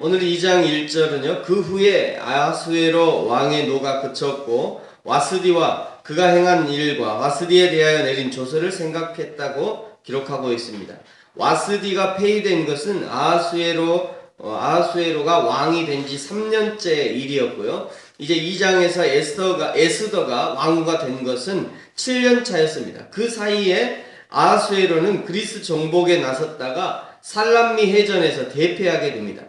오늘 2장 1절은요. 그 후에 아하수에로 왕의 노가 그쳤고 와스디와 그가 행한 일과 와스디에 대하여 내린 조서를 생각했다고 기록하고 있습니다. 와스디가 폐위된 것은 아하수에로가 왕이 된 지 3년째 일이었고요. 이제 2장에서 에스더가 왕후가 된 것은 7년 차였습니다. 그 사이에 아하수에로는 그리스 정복에 나섰다가 살람미 해전에서 대패하게 됩니다.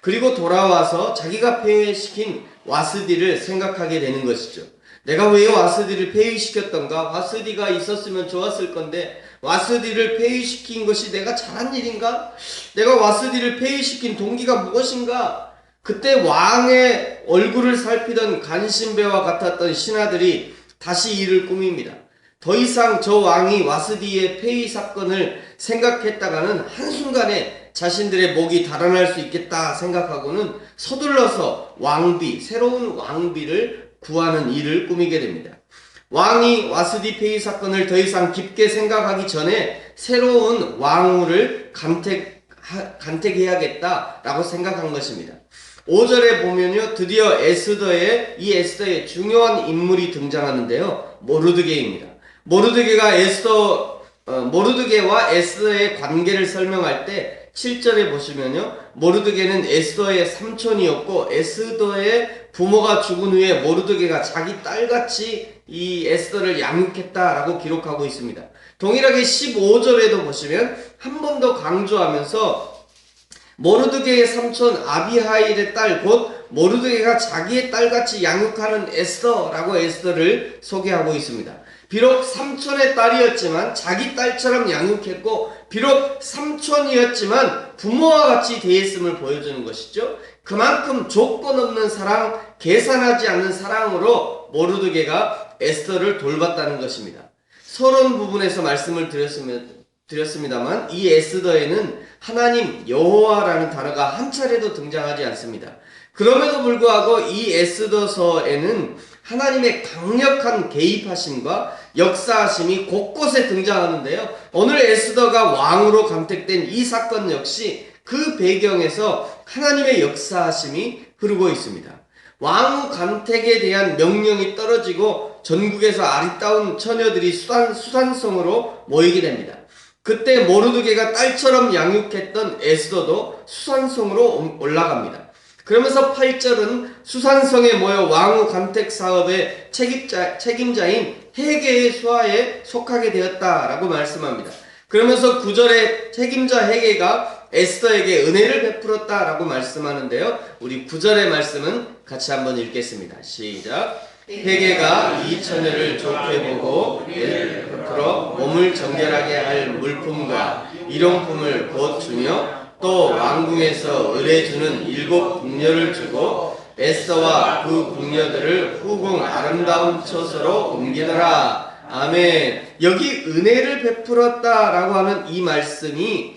그리고 돌아와서 자기가 폐위시킨 와스디를 생각하게 되는 것이죠. 내가 왜 와스디를 폐위시켰던가? 와스디가 있었으면 좋았을 건데 와스디를 폐위시킨 것이 내가 잘한 일인가? 내가 와스디를 폐위시킨 동기가 무엇인가? 그때 왕의 얼굴을 살피던 간신배와 같았던 신하들이 다시 이를 꾸밉니다. 더 이상 저 왕이 와스디의 폐위 사건을 생각했다가는 한순간에 자신들의 목이 달아날 수 있겠다 생각하고는 서둘러서 새로운 왕비를 구하는 일을 꾸미게 됩니다. 왕이 와스디 폐위 사건을 더 이상 깊게 생각하기 전에 새로운 왕후를 간택해야겠다라고 생각한 것입니다. 5절에 보면요, 드디어 에스더의 중요한 인물이 등장하는데요, 모르드게입니다. 모르드게와 에스더의 관계를 설명할 때 7절에 보시면요, 모르드게는 에스더의 삼촌이었고 에스더의 부모가 죽은 후에 모르드게가 자기 딸같이 이 에스더를 양육했다라고 기록하고 있습니다. 동일하게 15절에도 보시면 한 번 더 강조하면서 모르드게의 삼촌 아비하일의 딸 곧 모르드게가 자기의 딸같이 양육하는 에스더라고 에스더를 소개하고 있습니다. 비록 삼촌의 딸이었지만 자기 딸처럼 양육했고 비록 삼촌이었지만 부모와 같이 대했음을 보여주는 것이죠. 그만큼 조건 없는 사랑, 계산하지 않는 사랑으로 모르드게가 에스더를 돌봤다는 것입니다. 서론 부분에서 말씀을 드렸습니다만 이 에스더에는 하나님 여호와라는 단어가 한 차례도 등장하지 않습니다. 그럼에도 불구하고 이 에스더서에는 하나님의 강력한 개입하심과 역사하심이 곳곳에 등장하는데요. 오늘 에스더가 왕으로 감택된 이 사건 역시 그 배경에서 하나님의 역사하심이 흐르고 있습니다. 왕후 감택에 대한 명령이 떨어지고 전국에서 아리따운 처녀들이 수산성으로 모이게 됩니다. 그때 모르드게가 딸처럼 양육했던 에스더도 수산성으로 올라갑니다. 그러면서 8절은 수산성에 모여 왕후 감택 사업의 책임자인 헤게의 수하에 속하게 되었다라고 말씀합니다. 그러면서 9절에 책임자 헤게가 에스더에게 은혜를 베풀었다라고 말씀하는데요. 우리 9절의 말씀은 같이 한번 읽겠습니다. 시작. 헤게가 이 처녀를 좋게 보고 은혜를 베풀어 몸을 정결하게 할 물품과 일용품을 곧 주며 또 왕궁에서 의뢰주는 7 궁녀를 주고 에스더와 그 궁녀들을 후궁 아름다운 처소로 옮기더라. 아멘. 여기 은혜를 베풀었다라고 하는 이 말씀이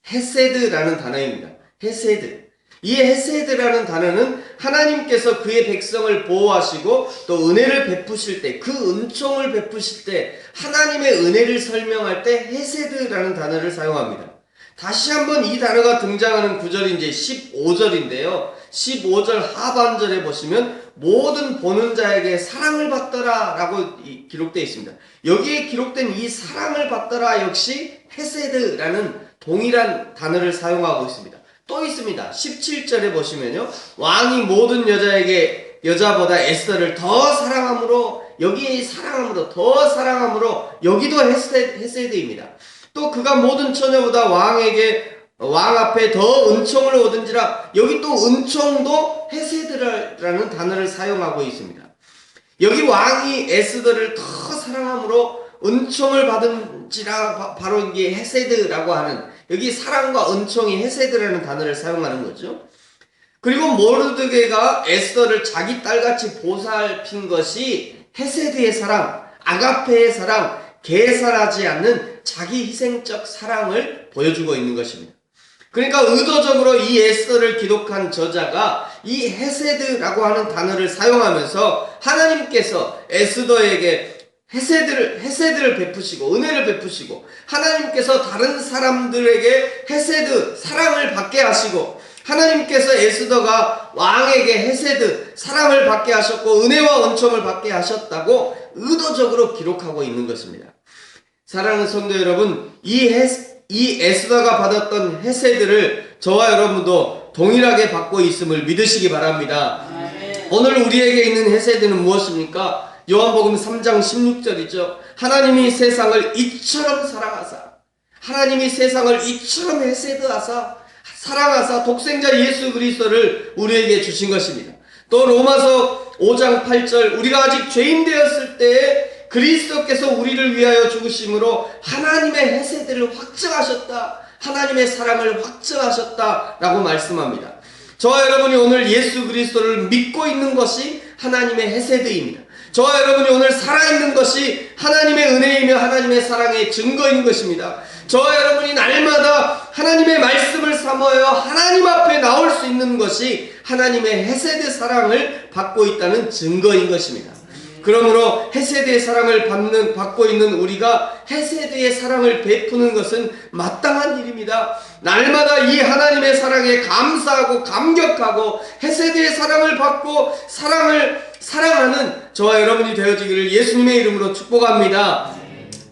헤세드라는 단어입니다. 헤세드. 이 헤세드라는 단어는 하나님께서 그의 백성을 보호하시고 또 은혜를 베푸실 때, 그 은총을 베푸실 때 하나님의 은혜를 설명할 때 헤세드라는 단어를 사용합니다. 다시 한번 이 단어가 등장하는 구절이 이제 15절인데요. 15절 하반절에 보시면 모든 보는 자에게 사랑을 받더라 라고 기록되어 있습니다. 여기에 기록된 이 사랑을 받더라 역시 헤세드라는 동일한 단어를 사용하고 있습니다. 또 있습니다. 17절에 보시면요. 왕이 모든 여자보다 에스더를 더 사랑함으로 여기에 사랑함으로 더 사랑함으로 여기도 헤세드입니다. 또 그가 모든 처녀보다 왕 앞에 더 은총을 얻은지라 여기 또 은총도 헤세드라는 단어를 사용하고 있습니다. 여기 왕이 에스더를 더 사랑함으로 은총을 받은지라 바로 이게 헤세드라고 하는 여기 사랑과 은총이 헤세드라는 단어를 사용하는 거죠. 그리고 모르드게가 에스더를 자기 딸같이 보살핀 것이 헤세드의 사랑, 아가페의 사랑, 계산하지 않는 자기 희생적 사랑을 보여주고 있는 것입니다. 그러니까 의도적으로 이 에스더를 기록한 저자가 이 헤세드라고 하는 단어를 사용하면서 하나님께서 에스더에게 헤세드를 베푸시고 은혜를 베푸시고 하나님께서 다른 사람들에게 헤세드 사랑을 받게 하시고 하나님께서 에스더가 왕에게 헤세드, 사랑을 받게 하셨고 은혜와 은총을 받게 하셨다고 의도적으로 기록하고 있는 것입니다. 사랑하는 성도 여러분, 이 에스더가 받았던 헤세드를 저와 여러분도 동일하게 받고 있음을 믿으시기 바랍니다. 오늘 우리에게 있는 헤세드는 무엇입니까? 요한복음 3장 16절이죠. 하나님이 세상을 이처럼 사랑하사, 하나님이 세상을 이처럼 헤세드하사 사랑하사 독생자 예수 그리스도를 우리에게 주신 것입니다. 또 로마서 5장 8절, 우리가 아직 죄인 되었을 때에 그리스도께서 우리를 위하여 죽으심으로 하나님의 헤세드를 확증하셨다, 하나님의 사랑을 확증하셨다 라고 말씀합니다. 저와 여러분이 오늘 예수 그리스도를 믿고 있는 것이 하나님의 헤세드입니다. 저와 여러분이 오늘 살아있는 것이 하나님의 은혜이며 하나님의 사랑의 증거인 것입니다. 저와 여러분이 날마다 하나님의 말씀을 삼아요 하나님 앞에 나올 수 있는 것이 하나님의 헤세드 사랑을 받고 있다는 증거인 것입니다. 그러므로 헤세드의 사랑을 받고 있는 우리가 헤세드의 사랑을 베푸는 것은 마땅한 일입니다. 날마다 이 하나님의 사랑에 감사하고 감격하고 헤세드의 사랑을 받고 사랑하는 저와 여러분이 되어지기를 예수님의 이름으로 축복합니다.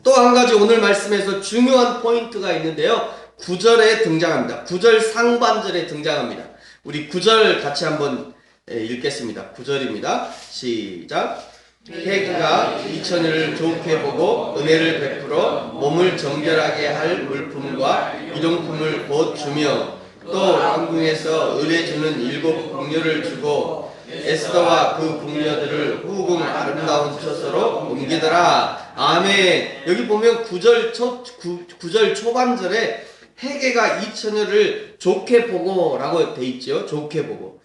또 한 가지 오늘 말씀에서 중요한 포인트가 있는데요. 9절에 등장합니다. 9절 상반절에 등장합니다. 우리 9절 같이 한번 읽겠습니다. 9절입니다. 시작. 해가 이천을 좋게 보고 은혜를 베풀어 몸을 정결하게 할 물품과 일용품을 곧 주며 또 왕궁에서 은혜 주는 7 궁녀를 주고 에스더와 그 궁녀들을 후궁 아름다운 처소로 옮기더라. 아멘. 여기 보면 9절 초반절에 해계가 이처녀를 좋게 보고 라고 돼 있죠. 좋게 보고.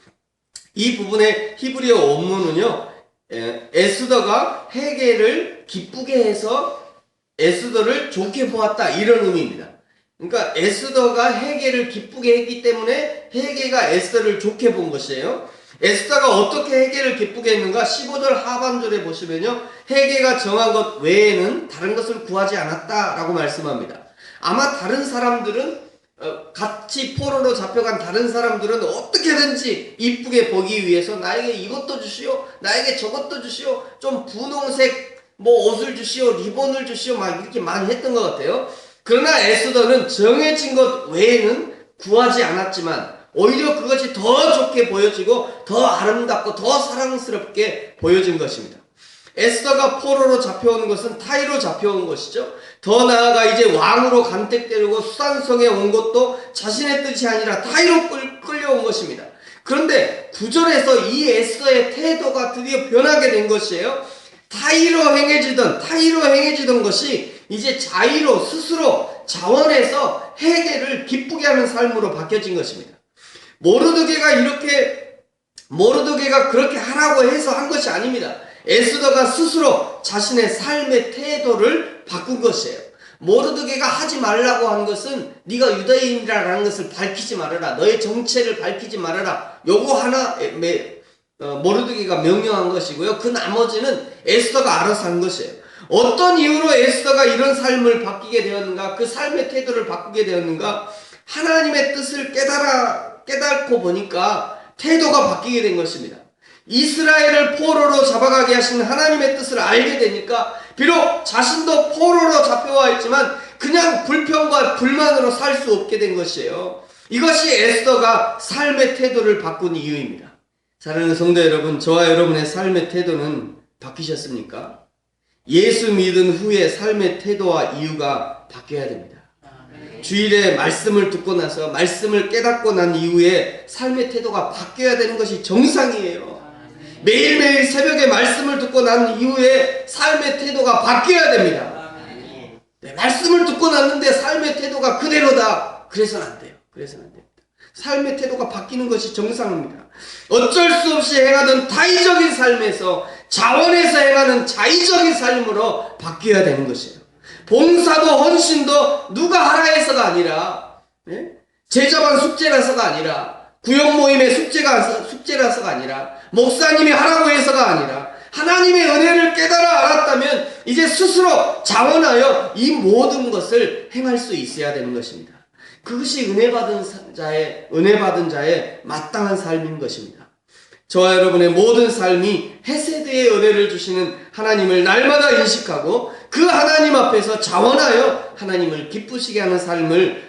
이 부분의 히브리어 원문은요, 에스더가 해계를 기쁘게 해서 에스더를 좋게 보았다, 이런 의미입니다. 그러니까 에스더가 해계를 기쁘게 했기 때문에 해계가 에스더를 좋게 본 것이에요. 에스더가 어떻게 해계를 기쁘게 했는가? 15절 하반절에 보시면요, 해계가 정한 것 외에는 다른 것을 구하지 않았다라고 말씀합니다. 아마 다른 사람들은 같이 포로로 잡혀간 다른 사람들은 어떻게든지 이쁘게 보기 위해서 나에게 이것도 주시오, 나에게 저것도 주시오, 좀 분홍색 옷을 주시오, 리본을 주시오, 막 이렇게 많이 했던 것 같아요. 그러나 에스더는 정해진 것 외에는 구하지 않았지만 오히려 그것이 더 좋게 보여지고 더 아름답고 더 사랑스럽게 보여진 것입니다. 에스더가 포로로 잡혀온 것은 타이로 잡혀온 것이죠. 더 나아가 이제 왕으로 간택되려고 수산성에 온 것도 자신의 뜻이 아니라 타이로 끌려온 것입니다. 그런데 9절에서 이 에스더의 태도가 드디어 변하게 된 것이에요. 타이로 행해지던 것이 이제 자의로 스스로 자원해서 해계를 기쁘게 하는 삶으로 바뀌어진 것입니다. 모르드게가 그렇게 하라고 해서 한 것이 아닙니다. 에스더가 스스로 자신의 삶의 태도를 바꾼 것이에요. 모르드게가 하지 말라고 한 것은 네가 유대인이라는 것을 밝히지 말아라, 너의 정체를 밝히지 말아라, 요거 하나 모르드게가 명령한 것이고요. 그 나머지는 에스더가 알아서 한 것이에요. 어떤 이유로 에스더가 이런 삶을 바뀌게 되었는가, 그 삶의 태도를 바꾸게 되었는가? 하나님의 뜻을 깨닫고 보니까 태도가 바뀌게 된 것입니다. 이스라엘을 포로로 잡아가게 하신 하나님의 뜻을 알게 되니까 비록 자신도 포로로 잡혀와 있지만 그냥 불평과 불만으로 살 수 없게 된 것이에요. 이것이 에스더가 삶의 태도를 바꾼 이유입니다. 사랑하는 성도 여러분, 저와 여러분의 삶의 태도는 바뀌셨습니까? 예수 믿은 후에 삶의 태도와 이유가 바뀌어야 됩니다. 주일에 말씀을 듣고 나서 말씀을 깨닫고 난 이후에 삶의 태도가 바뀌어야 되는 것이 정상이에요. 매일매일 새벽에 말씀을 듣고 난 이후에 삶의 태도가 바뀌어야 됩니다. 말씀을 듣고 났는데 삶의 태도가 그대로다, 그래서는 안 돼요. 삶의 태도가 바뀌는 것이 정상입니다. 어쩔 수 없이 행하던 타의적인 삶에서 자원해서 행하는 자의적인 삶으로 바뀌어야 되는 것이에요. 봉사도 헌신도 누가 하라 해서가 아니라, 제자반 숙제라서가 아니라, 구역 모임의 숙제라서가 아니라, 목사님이 하라고 해서가 아니라, 하나님의 은혜를 깨달아 알았다면 이제 스스로 자원하여 이 모든 것을 행할 수 있어야 되는 것입니다. 그것이 은혜 받은 자의 마땅한 삶인 것입니다. 저와 여러분의 모든 삶이 헤세드의 은혜를 주시는 하나님을 날마다 인식하고 그 하나님 앞에서 자원하여 하나님을 기쁘시게 하는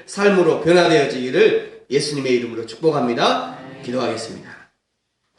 삶으로 변화되어지기를 예수님의 이름으로 축복합니다. 기도하겠습니다.